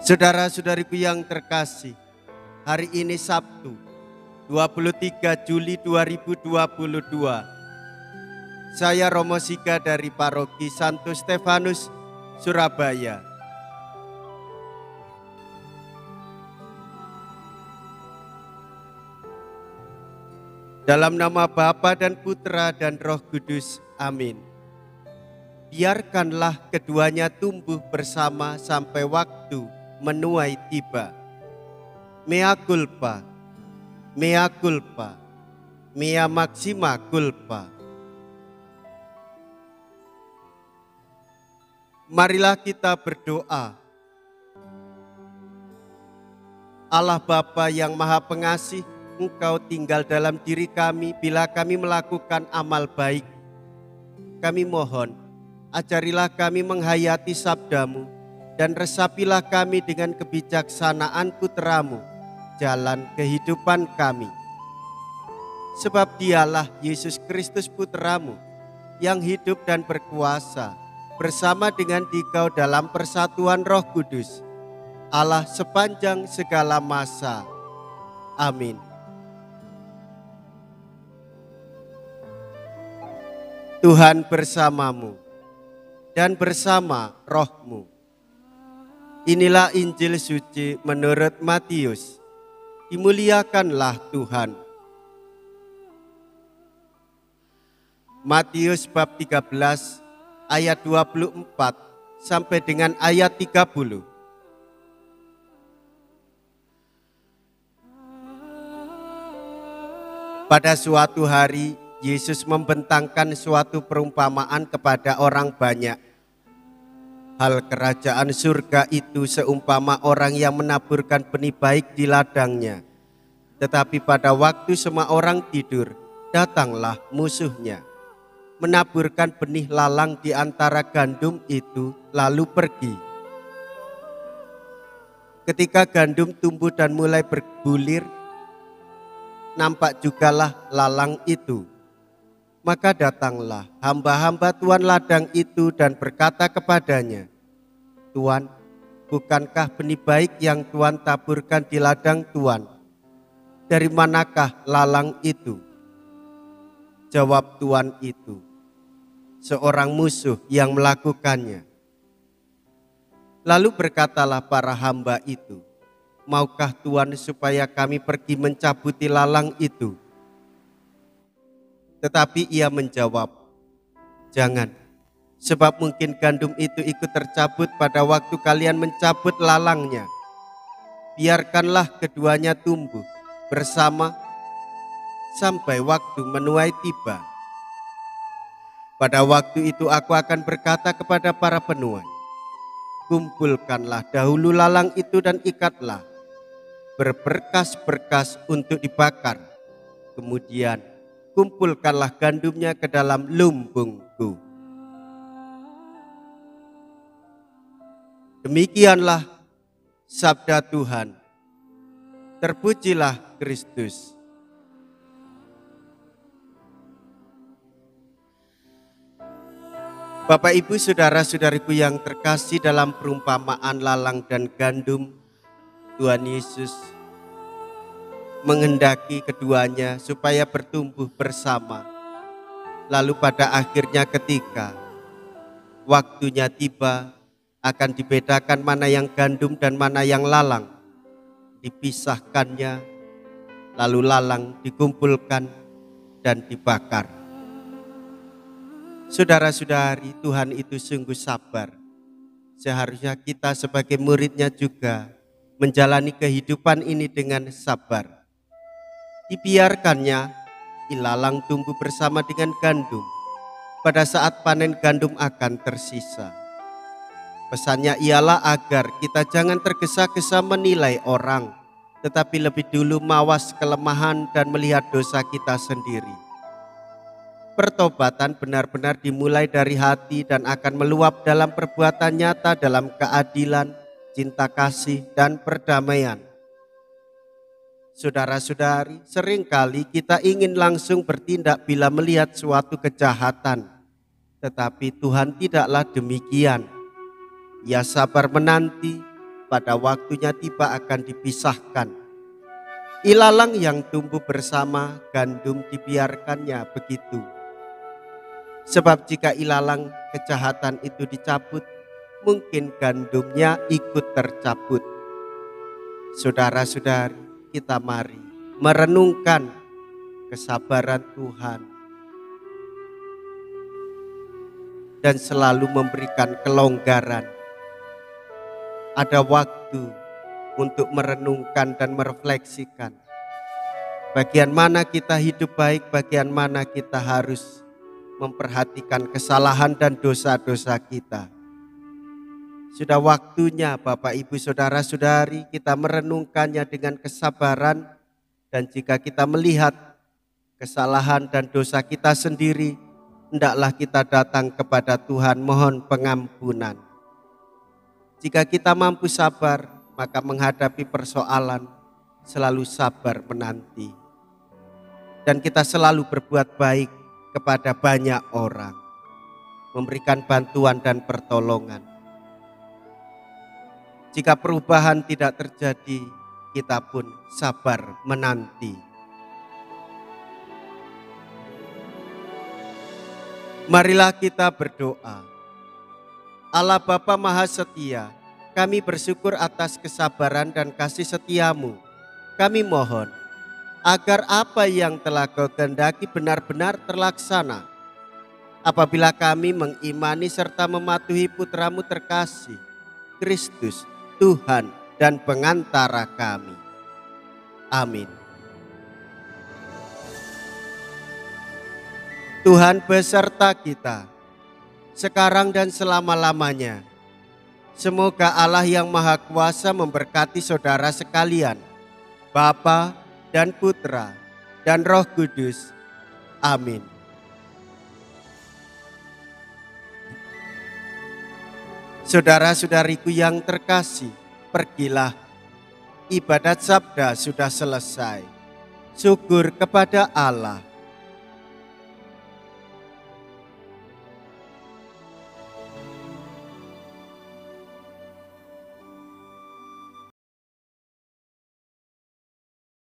Saudara-saudariku yang terkasih, hari ini Sabtu, 23 Juli 2022. Saya Romo Siga dari Paroki Santo Stefanus, Surabaya. Dalam nama Bapa dan Putra dan Roh Kudus, amin. Biarkanlah keduanya tumbuh bersama sampai waktu menuai tiba. Mea culpa, mea culpa, mea maxima culpa. Marilah kita berdoa. Allah Bapa yang Maha Pengasih, Engkau tinggal dalam diri kami bila kami melakukan amal baik. Kami mohon, ajarilah kami menghayati sabda-Mu dan resapilah kami dengan kebijaksanaan Putra-Mu, jalan kehidupan kami. Sebab Dialah Yesus Kristus Putra-Mu yang hidup dan berkuasa bersama dengan Dikau dalam persatuan Roh Kudus, Allah sepanjang segala masa. Amin. Tuhan bersamamu dan bersama rohmu. Inilah Injil suci menurut Matius. Dimuliakanlah Tuhan. Matius bab 13 ayat 24 sampai dengan ayat 30. Pada suatu hari Yesus membentangkan suatu perumpamaan kepada orang banyak. Hal kerajaan surga itu seumpama orang yang menaburkan benih baik di ladangnya. Tetapi pada waktu semua orang tidur, datanglah musuhnya, menaburkan benih lalang di antara gandum itu, lalu pergi. Ketika gandum tumbuh dan mulai bergulir, nampak jugalah lalang itu. Maka datanglah hamba-hamba Tuan ladang itu dan berkata kepadanya, Tuan, bukankah benih baik yang Tuan taburkan di ladang Tuan? Dari manakah lalang itu? Jawab Tuan itu, seorang musuh yang melakukannya. Lalu berkatalah para hamba itu, maukah Tuan supaya kami pergi mencabuti lalang itu? Tetapi ia menjawab, jangan, sebab mungkin gandum itu ikut tercabut pada waktu kalian mencabut lalangnya. Biarkanlah keduanya tumbuh bersama sampai waktu menuai tiba. Pada waktu itu aku akan berkata kepada para penuai, kumpulkanlah dahulu lalang itu dan ikatlah berberkas-berkas untuk dibakar. Kemudian kumpulkanlah gandumnya ke dalam lumbungku. Demikianlah sabda Tuhan. Terpujilah Kristus. Bapak, Ibu, saudara-saudariku yang terkasih, dalam perumpamaan lalang dan gandum, Tuhan Yesus menghendaki keduanya supaya bertumbuh bersama. Lalu pada akhirnya ketika waktunya tiba, akan dibedakan mana yang gandum dan mana yang lalang. Dipisahkannya, lalu lalang dikumpulkan dan dibakar. Saudara-saudari, Tuhan itu sungguh sabar. Seharusnya kita sebagai muridnya juga menjalani kehidupan ini dengan sabar. Dibiarkannya ilalang tumbuh bersama dengan gandum. Pada saat panen gandum akan tersisa. Pesannya ialah agar kita jangan tergesa-gesa menilai orang, tetapi lebih dulu mawas kelemahan dan melihat dosa kita sendiri. Pertobatan benar-benar dimulai dari hati dan akan meluap dalam perbuatan nyata dalam keadilan, cinta kasih, dan perdamaian. Saudara-saudari, seringkali kita ingin langsung bertindak bila melihat suatu kejahatan. Tetapi Tuhan tidaklah demikian. Ia sabar menanti, pada waktunya tiba akan dipisahkan. Ilalang yang tumbuh bersama, gandum dibiarkannya begitu. Sebab jika ilalang kejahatan itu dicabut, mungkin gandumnya ikut tercabut. Saudara-saudari, kita mari merenungkan kesabaran Tuhan dan selalu memberikan kelonggaran. Ada waktu untuk merenungkan dan merefleksikan bagian mana kita hidup baik, bagian mana kita harus memperhatikan kesalahan dan dosa-dosa kita. Sudah waktunya Bapak, Ibu, Saudara-saudari, kita merenungkannya dengan kesabaran. Dan jika kita melihat kesalahan dan dosa kita sendiri, hendaklah kita datang kepada Tuhan mohon pengampunan. Jika kita mampu sabar, maka menghadapi persoalan selalu sabar menanti. Dan kita selalu berbuat baik kepada banyak orang, memberikan bantuan dan pertolongan. Jika perubahan tidak terjadi, kita pun sabar menanti. Marilah kita berdoa. Allah Bapa Maha Setia, kami bersyukur atas kesabaran dan kasih setiamu. Kami mohon agar apa yang telah Kau kehendaki benar-benar terlaksana. Apabila kami mengimani serta mematuhi Putramu terkasih, Kristus, Tuhan dan pengantara kami. Amin. Tuhan beserta kita, sekarang dan selama-lamanya. Semoga Allah yang Maha Kuasa memberkati saudara sekalian, Bapa dan Putra dan Roh Kudus. Amin. Saudara-saudariku yang terkasih, pergilah. Ibadat sabda sudah selesai. Syukur kepada Allah.